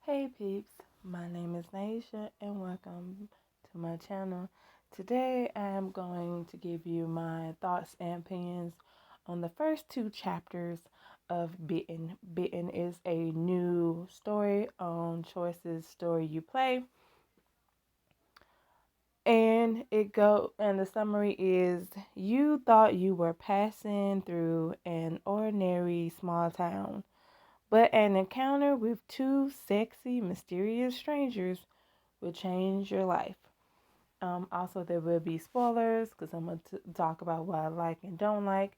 Hey peeps, my name is Naisha and welcome to my channel. Today I am going to give you my thoughts and opinions on the first two chapters of Bitten. Bitten is a new story on Choice's Story You Play. And the summary is: you thought you were passing through an ordinary small town, but an encounter with two sexy, mysterious strangers will change your life. Also, there will be spoilers because I'm going to talk about what I like and don't like.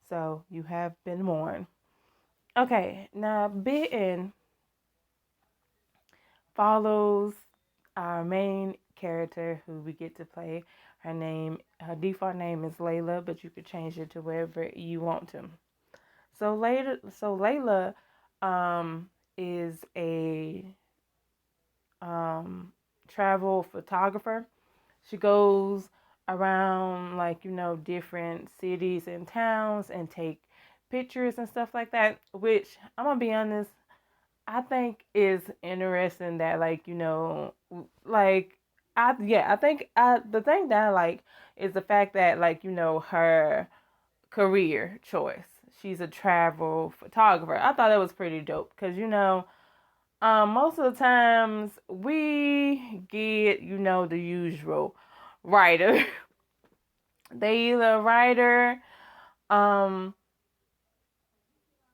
So, you have been warned. Okay, now Bitten follows our main character who we get to play. Her default name is Layla, but you could change it to wherever you want to. So Layla is a um, travel photographer. She goes around, like, different cities and towns and take pictures and stuff like that, which I'm gonna be honest, I think is interesting that, like, I think the thing that I like is the fact that, her career choice. She's a travel photographer. I thought that was pretty dope because, most of the times we get, the usual writer. They either a writer, um,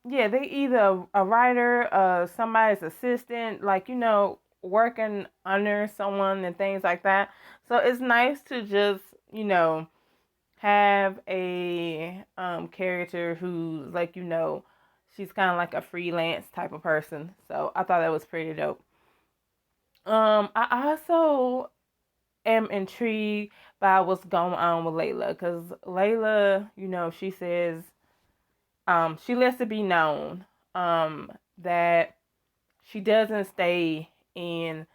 yeah, they either a writer, somebody's assistant, working under someone and things like that. So it's nice to just, have a character who's like, she's kind of like a freelance type of person. So I thought that was pretty dope. I also am intrigued by what's going on with Layla because Layla, she says, she lets it be known, that she doesn't stay in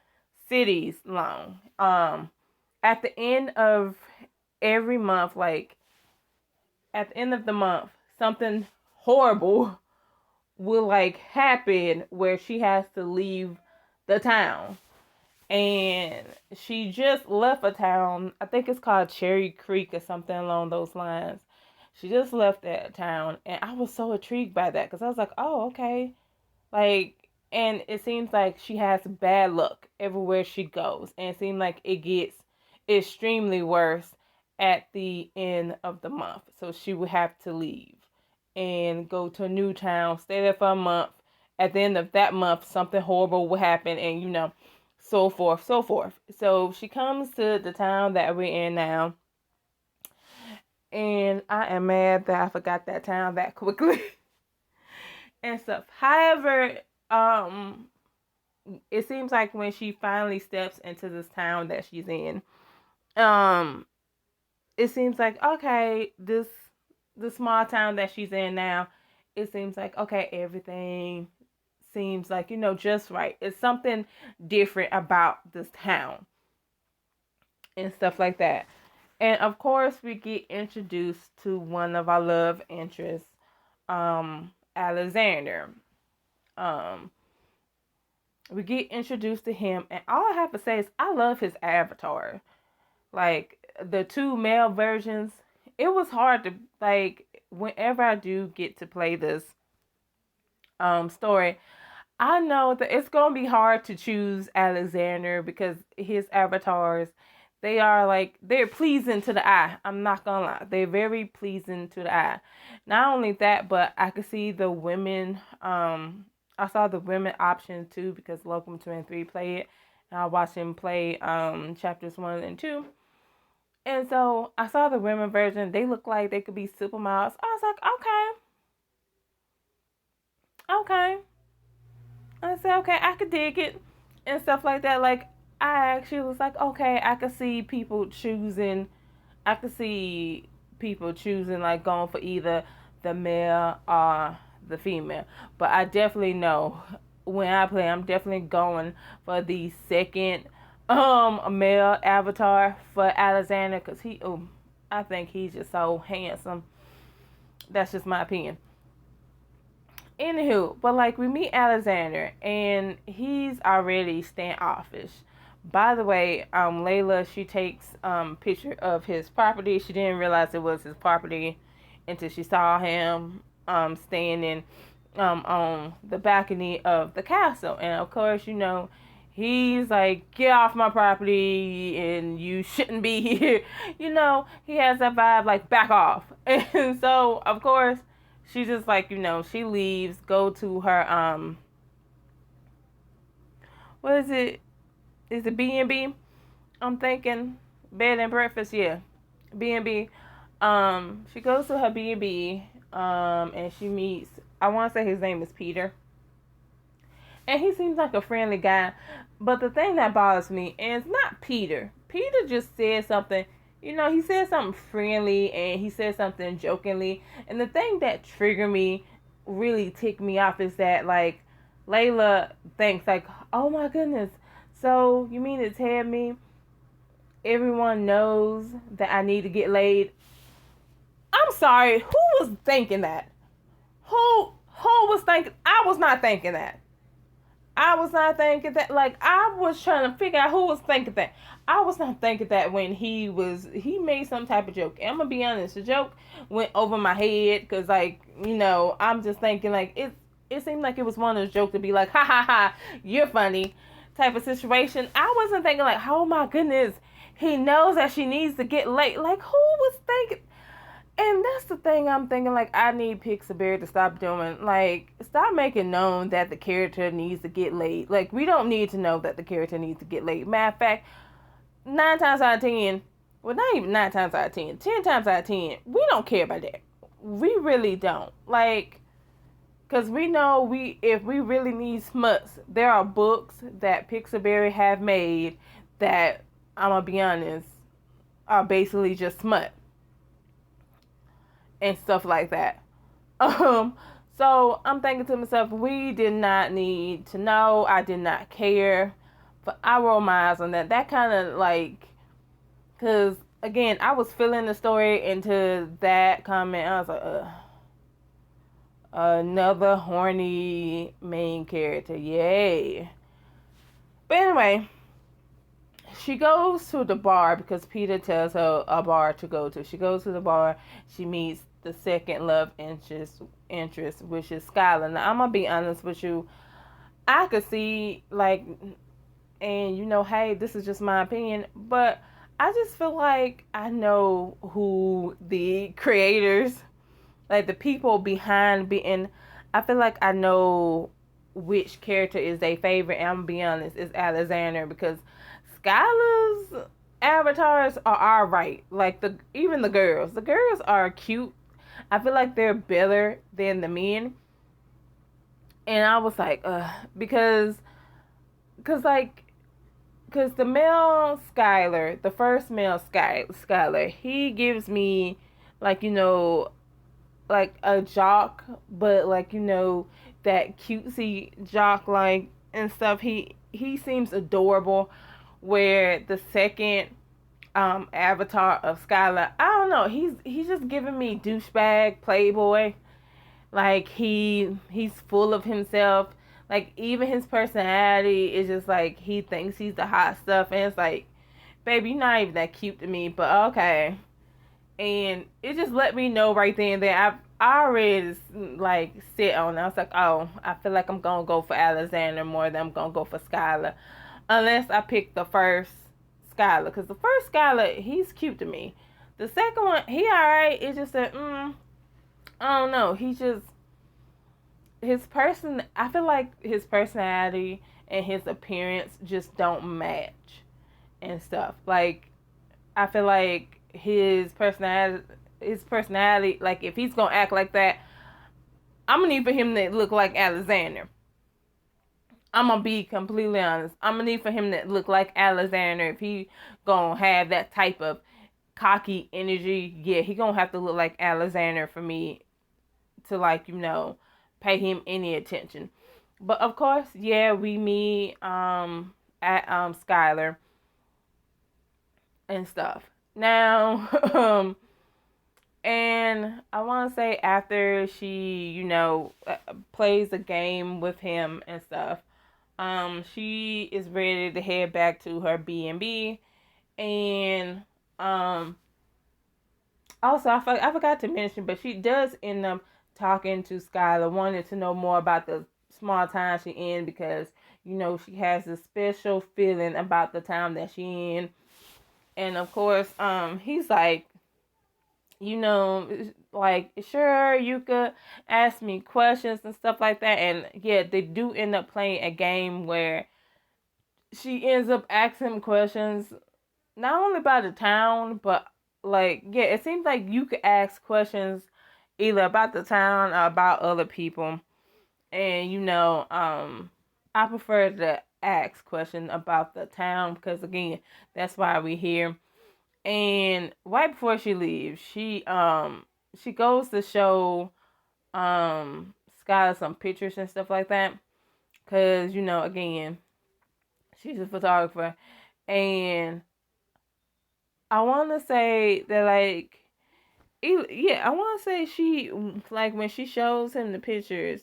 cities long. At the end of every month, like at the end of the month, something horrible will happen where she has to leave the town. And she just left a town. I think it's called Cherry Creek or something along those lines. She just left that town, and I was so intrigued by that because I was like, "Oh, okay." And it seems like she has bad luck everywhere she goes, and it seems like it gets extremely worse at the end of the month. So she would have to leave and go to a new town, stay there for a month. At the end of that month, something horrible will happen, and so forth, so forth. So she comes to the town that we're in now, and I am mad that I forgot that town that quickly and stuff. However, um, it seems like when she finally steps into this town that she's in, um, it seems like, okay, the small town that she's in now, it seems like, okay, everything seems like, just right. It's something different about this town and stuff like that. And of course, we get introduced to one of our love interests, Alexander. Um, we get introduced to him, and all I have to say is I love his avatar. Like the two male versions, it was hard to whenever I do get to play this story, I know that it's gonna be hard to choose Alexander because his avatars, they're pleasing to the eye. I'm not gonna lie. They're very pleasing to the eye. Not only that, but I could see the women, I saw the women option too because Locum 2 and 3 play it. And I watched him play chapters 1 and 2. And so I saw the women version. They look like they could be supermodels. I was like, okay. I said, okay, I could dig it and stuff like that. Like, I actually was like, okay, I could see people choosing, like, going for either the male or the female. But I definitely know when I play, I'm definitely going for the second male avatar for Alexander because I think he's just so handsome. That's just my opinion. Anywho, but like we meet Alexander and he's already standoffish. By the way, Layla, she takes picture of his property. She didn't realize it was his property until she saw him standing on the balcony of the castle. And of course, he's like, get off my property and you shouldn't be here. He has that vibe like, back off. And so, of course, she just like, she leaves, go to her, what is it? Is it B&B? I'm thinking bed and breakfast, yeah. B&B. She goes to her B&B, and she meets, I want to say his name is Peter. And he seems like a friendly guy. But the thing that bothers me is not Peter. Peter just said something, he said something friendly and he said something jokingly. And the thing that triggered me, really ticked me off, is that, like, Layla thinks, like, oh my goodness, so you mean to tell me everyone knows that I need to get laid? I'm sorry, who was thinking that? Who was thinking? I was not thinking that. I was not thinking that. Like, I was trying to figure out who was thinking that. I was not thinking that when he made some type of joke. And I'm gonna be honest, the joke went over my head because, like, I'm just thinking, like, it seemed like it was one of those jokes to be like, ha ha ha, you're funny type of situation. I wasn't thinking like, oh my goodness, he knows that she needs to get late. Like, who was thinking? And that's the thing I'm thinking, like, I need Pixelberry to stop doing. Like, stop making known that the character needs to get laid. Like, we don't need to know that the character needs to get laid. Matter of fact, 9 times out of 10, well, not even 9 times out of 10, 10 times out of 10, we don't care about that. We really don't. Like, because we know if we really need smuts, there are books that Pixelberry have made that, I'm going to be honest, are basically just smut and stuff like that. So I'm thinking to myself, we did not need to know. I did not care. But I roll my eyes on that. That kind of like, because again, I was feeling the story into that comment. I was like, another horny main character. Yay. But anyway, she goes to the bar because Peter tells her a bar to go to. She goes to the bar. She meets the second love interest, which is Skylar. Now, I'm going to be honest with you. I could see, like, and hey, this is just my opinion, but I just feel like I know who the creators, like the people behind Bitten, I feel like I know which character is their favorite. And I'm gonna be honest, it's Alexander, because Skylar's avatars are alright. Like, even the girls are cute. I feel like they're better than the men. And I was like, because the male Skylar, the first male Skylar, he gives me, like, like a jock, but like, that cutesy jock, like, and stuff. He seems adorable. Where the second avatar of Skylar, I don't know, he's just giving me douchebag playboy. Like, he's full of himself. Like, even his personality is just like, he thinks he's the hot stuff, and it's like, baby, you're not even that cute to me, but okay. And it just let me know right then and there. I already like sit on it. I was like, oh, I feel like I'm gonna go for Alexander more than I'm gonna go for Skylar, unless I pick the first Skylar, because the first Skylar, he's cute to me. The second one, he alright. It's just that I don't know. He just, I feel like his personality and his appearance just don't match and stuff. Like, I feel like his personality, like, if he's gonna act like that, I'm gonna need for him to look like Alexander. I'm gonna be completely honest. I'm gonna need for him to look like Alexander if he gonna have that type of cocky energy. Yeah, he gonna have to look like Alexander for me to, like, pay him any attention. But of course, yeah, we meet at Skylar and stuff. Now, And I want to say after she, plays a game with him and stuff, she is ready to head back to her B&B. And um, also, I forgot to mention, but she does end up talking to Skylar, wanted to know more about the small town she in because, she has a special feeling about the town that she in. And of course, he's like, like, sure, you could ask me questions and stuff like that. And yeah, they do end up playing a game where she ends up asking questions not only about the town, but like, yeah, it seems like you could ask questions either about the town or about other people. And I prefer to ask questions about the town because again, that's why we're here. And right before she leaves, she goes to show Skylar some pictures and stuff like that. Cause again, she's a photographer, and I want to say that like, yeah, I want to say she like when she shows him the pictures,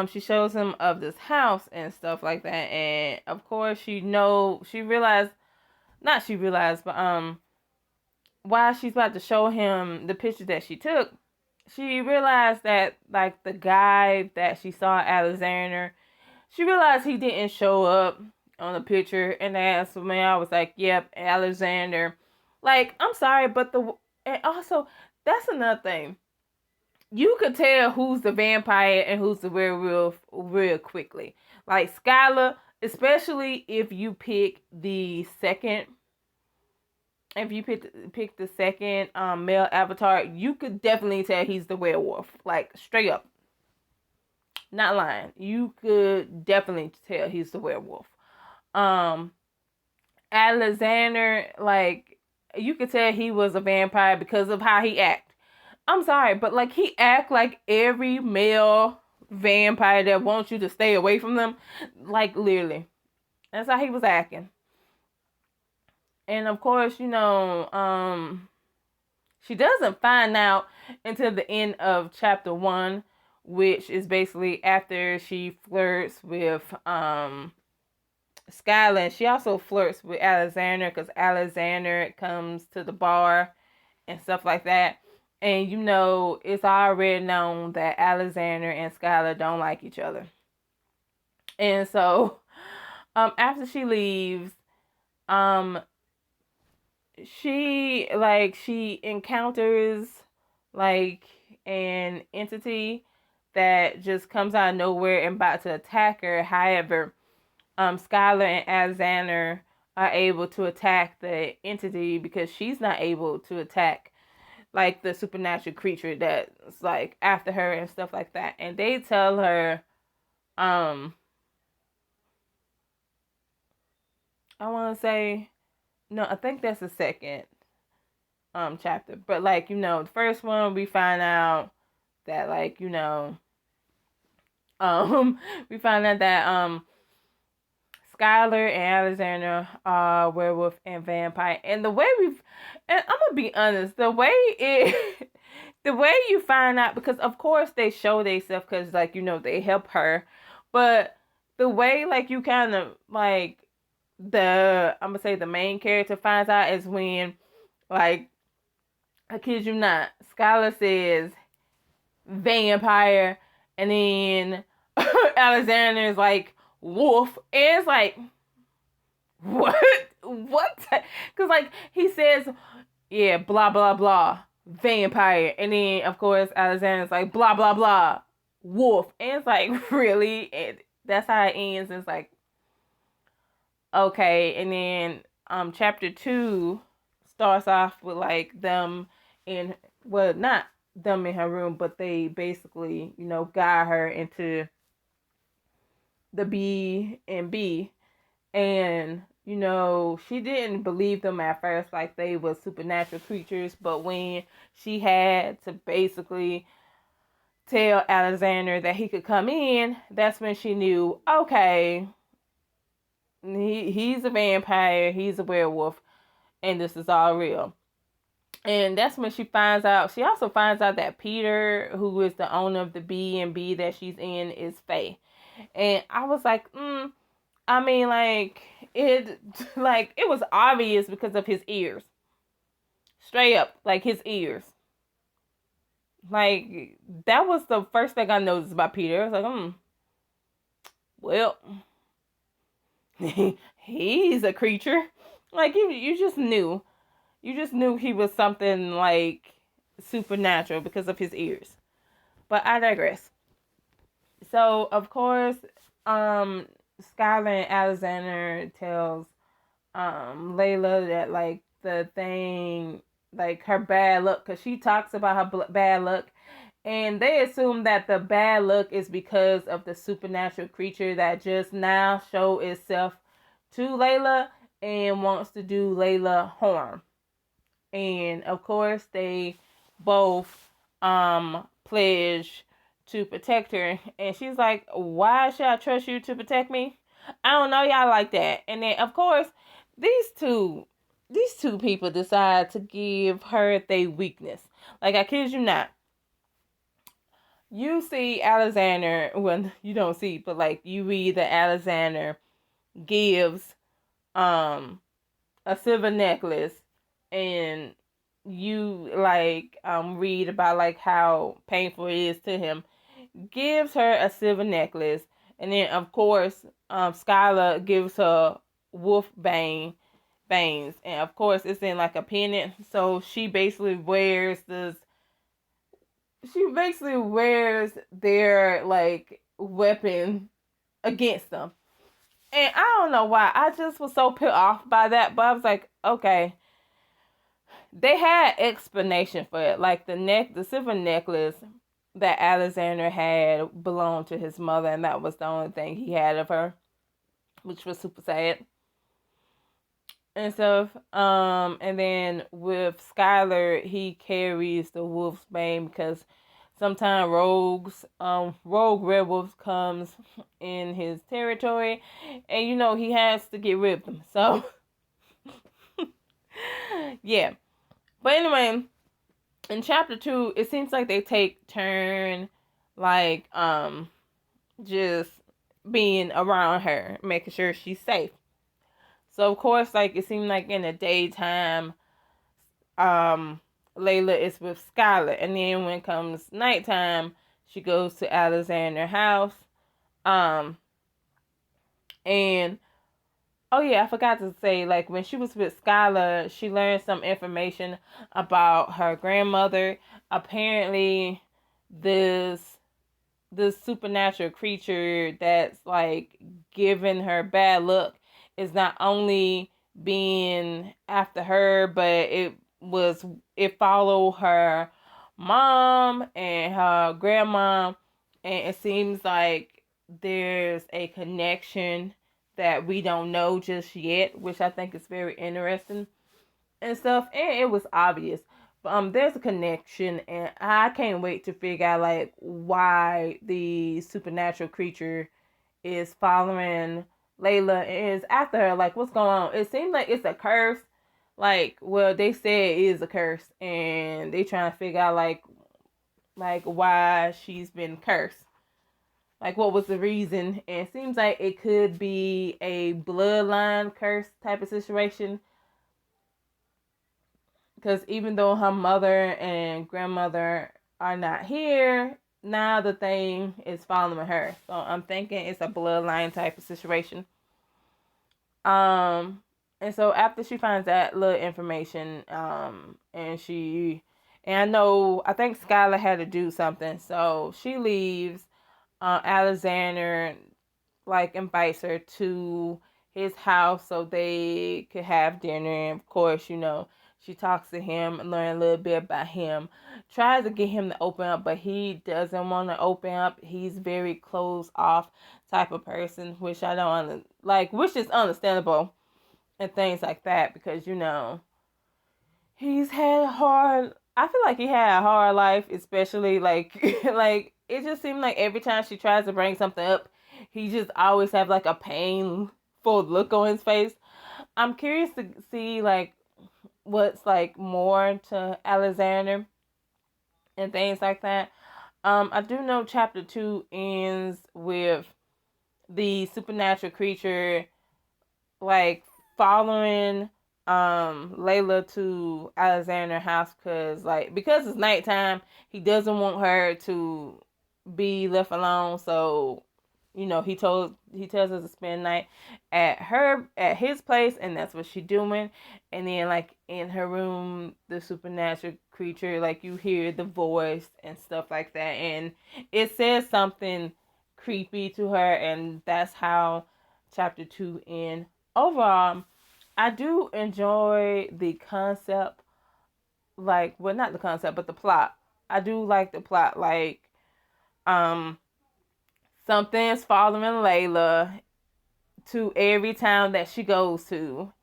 she shows him of this house and stuff like that, and of course she realized, not she realized, but while she's about to show him the picture that she took, she realized that like the guy that she saw, Alexander, she realized he didn't show up on the picture, and that's when I was like, "Yep, Alexander." Like, I'm sorry, but and also that's another thing. You could tell who's the vampire and who's the werewolf real quickly. Like Skylar, especially if you pick the second, if you pick the second male avatar, you could definitely tell he's the werewolf. Like straight up, not lying. You could definitely tell he's the werewolf. Um, Alexander, like you could tell he was a vampire because of how he act. I'm sorry, but like he act like every male vampire that wants you to stay away from them. Like literally. That's how he was acting. And of course, she doesn't find out until the end of chapter 1, which is basically after she flirts with Skylar. And she also flirts with Alexander because Alexander comes to the bar and stuff like that. And it's already known that Alexander and Skylar don't like each other. And so, after she leaves, um, she encounters like an entity that just comes out of nowhere and about to attack her. However, Skylar and Alexander are able to attack the entity because she's not able to attack like the supernatural creature that's like after her and stuff like that. And they tell her, I want to say, no, I think that's the second chapter. But like the first one we find out that like we find out that Skylar and Alexander are werewolf and vampire. And the way and I'm gonna be honest, the way the way you find out, because of course they show themselves because like they help her, but the way like you kind of like I'm gonna say the main character finds out is when like, I kid you not, Skylar says vampire, and then Alexander is like wolf, and it's like what? What? Because like he says, yeah, blah blah blah, vampire, and then of course Alexander's like blah blah blah, wolf, and it's like really, and that's how it ends. It's like okay, and then chapter 2 starts off with like them in, well, not them in her room, but they basically guide her into the B&B. And she didn't believe them at first, like they were supernatural creatures, but when she had to basically tell Alexander that he could come in, that's when she knew, okay, he's a vampire, he's a werewolf, and this is all real. And that's when she finds out. She also finds out that Peter, who is the owner of the B&B that she's in, is Faye. And I was like, I mean, like it, like it was obvious because of his ears. Straight up, like his ears. Like that was the first thing I noticed about Peter. I was like, well, he's a creature. Like you just knew. You just knew he was something like supernatural because of his ears. But I digress. So of course, Skylar and Alexander tells Layla that like the thing, like her bad luck, because she talks about her bad luck, and they assume that the bad luck is because of the supernatural creature that just now showed itself to Layla and wants to do Layla harm. And of course they both pledge to protect her, and she's like, why should I trust you to protect me? I don't know y'all like that. And then of course these two people decide to give her their weakness. Like, I kid you not, you see Alexander, well, you don't see, but like you read that Alexander gives a silver necklace, and you like read about like how painful it is to him, gives her a silver necklace, and then of course Skylar gives her wolf bangs, and of course it's in like a pendant, so she basically wears their like weapon against them. And I don't know why. I just was so put off by that. But I was like, okay. They had explanation for it. Like the silver necklace that Alexander had belonged to his mother, and that was the only thing he had of her, which was super sad and stuff. And then with Skylar, he carries the wolf's bane because sometimes rogue werewolves comes in his territory, and he has to get rid of them. So yeah. But anyway, in chapter 2, it seems like they take turn, like just being around her, making sure she's safe. So of course, like it seemed like in the daytime, Layla is with Skylar, and then when it comes nighttime, she goes to Alexander's house. And oh yeah, I forgot to say, like when she was with Skylar, she learned some information about her grandmother. Apparently, this supernatural creature that's like giving her bad luck is not only being after her, but it followed her mom and her grandma, and it seems like there's a connection that we don't know just yet, which I think is very interesting and stuff. And it was obvious. There's a connection, and I can't wait to figure out like why the supernatural creature is following Layla and is after her. Like, what's going on? It seems like it's a curse. Like, well, they say it is a curse, and they trying to figure out like why she's been cursed. Like, what was the reason? And it seems like it could be a bloodline curse type of situation. Because even though her mother and grandmother are not here, now the thing is following her. So I'm thinking it's a bloodline type of situation. And so after she finds that little information, and I think Skylar had to do something, so she leaves. Alexander like invites her to his house so they could have dinner. And of course, she talks to him and learn a little bit about him. Tries to get him to open up, but he doesn't want to open up. He's very closed off type of person, which I don't like, which is understandable and things like that because he's had a hard. I feel like he had a hard life, especially like like it just seemed like every time she tries to bring something up, he just always have like a painful look on his face. I'm curious to see like what's like more to Alexander and things like that. I do know chapter 2 ends with the supernatural creature like following Layla to Alexander's house because it's nighttime, he doesn't want her to be left alone. So, he tells us to spend night at his place, and that's what she's doing. And then like in her room, the supernatural creature, like you hear the voice and stuff like that, and it says something creepy to her, and that's how chapter 2 ends. Overall, I do enjoy the concept, like, well, not the concept, but the plot. I do like the plot, like, um, something's following Layla to every town that she goes to.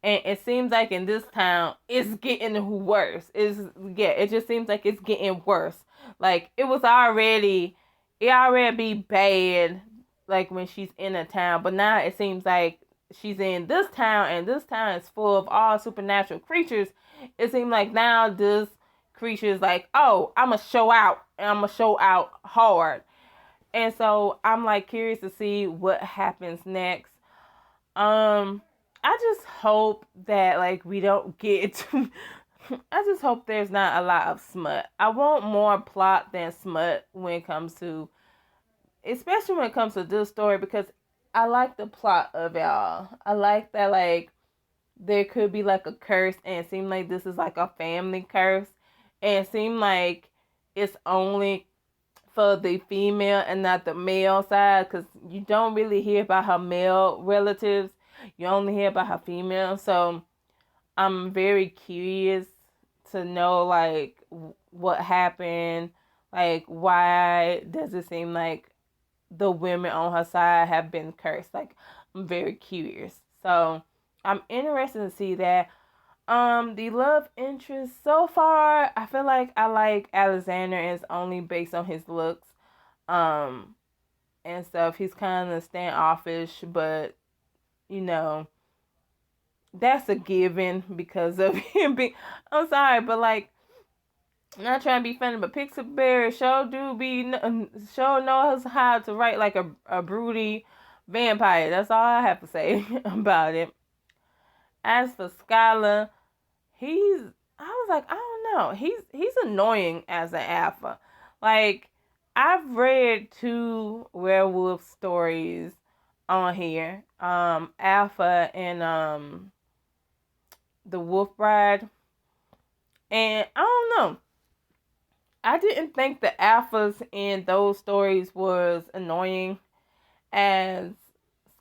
And it seems like in this town, it's getting worse. It just seems like it's getting worse. Like, it already be bad, like, when she's in a town. But now it seems like she's in this town, and this town is full of all supernatural creatures. It seems like now this creature is like, oh, I'm going to show out, and I'm going to show out hard. And so I'm like curious to see what happens next. I just hope that like we don't get too I just hope there's not a lot of smut. I want more plot than smut when it comes to, especially when it comes to this story, because I like the plot of it all. I like that like there could be like a curse, and it seemed like this is like a family curse, and it seemed like it's only for the female and not the male side, because you don't really hear about her male relatives. You only hear about her female. So I'm very curious to know like what happened, like why does it seem like the women on her side have been cursed. Like, I'm very curious. So I'm interested to see that. The love interest so far, I feel like I like Alexander, and it's only based on his looks, um, and stuff. He's kind of standoffish, but you know that's a given because of him being. I'm sorry, but like, I'm not trying to be funny, but Pixelberry show knows how to write like a broody vampire. That's all I have to say about it. As for Skylar, he's I was like, I don't know. He's annoying as an alpha. Like, I've read 2 werewolf stories on here. Alpha and the Wolf Bride. And I don't know. I didn't think the alphas in those stories was annoying as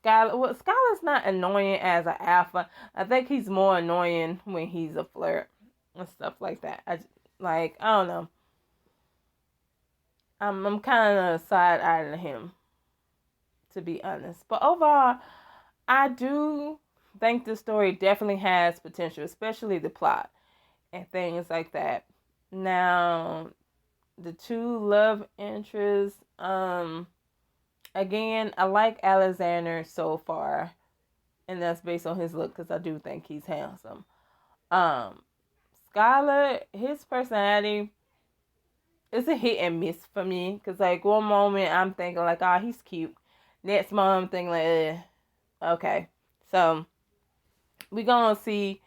Skylar. Well, Skylar's not annoying as an alpha. I think he's more annoying when he's a flirt and stuff like that. I don't know. I'm kind of side-eyeing him, to be honest. But overall, I do think the story definitely has potential, especially the plot and things like that. Now, the 2 love interests, again, I like Alexander so far, and that's based on his look because I do think he's handsome. Um, Skylar, his personality is a hit and miss for me because like one moment I'm thinking like, oh, he's cute. Next moment I'm thinking like, okay. So we gonna see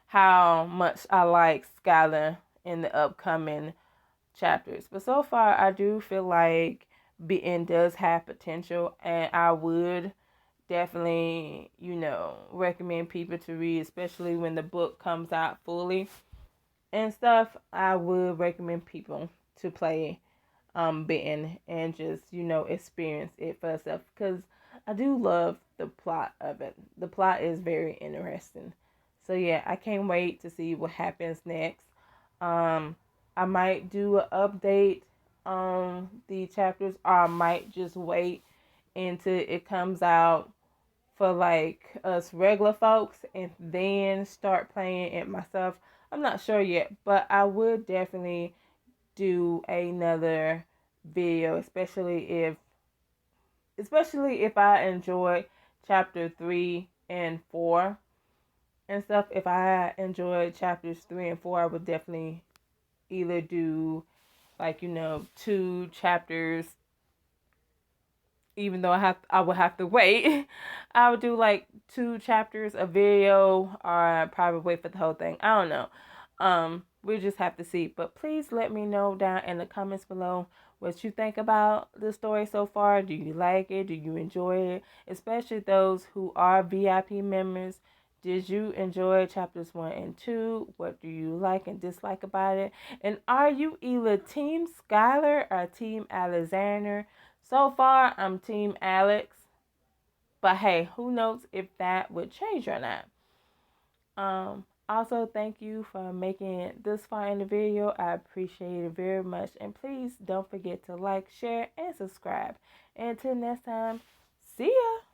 how much I like Skylar in the upcoming chapters. But so far, I do feel like Bitten does have potential, and I would definitely, recommend people to read, especially when the book comes out fully and stuff. I would recommend people to play Bitten and just, experience it for itself because I do love the plot of it. The plot is very interesting. So yeah, I can't wait to see what happens next. I might do an update on the chapters, or I might just wait until it comes out for like us regular folks and then start playing it myself. I'm not sure yet, but I would definitely do another video, especially if I enjoy chapter 3 and 4 and stuff, if I enjoyed chapters 3 and 4, I would definitely either do like, 2 chapters, even though I would have to wait. I would do like 2 chapters a video, or I'd probably wait for the whole thing. I don't know. We just have to see. But please let me know down in the comments below what you think about the story so far. Do you like it? Do you enjoy it? Especially those who are VIP members. Did you enjoy chapters 1 and 2? What do you like and dislike about it? And are you either Team Skylar or Team Alexander? So far, I'm Team Alex. But hey, who knows if that would change or not. Also, thank you for making it this far in the video. I appreciate it very much. And please don't forget to like, share, and subscribe. And until next time, see ya.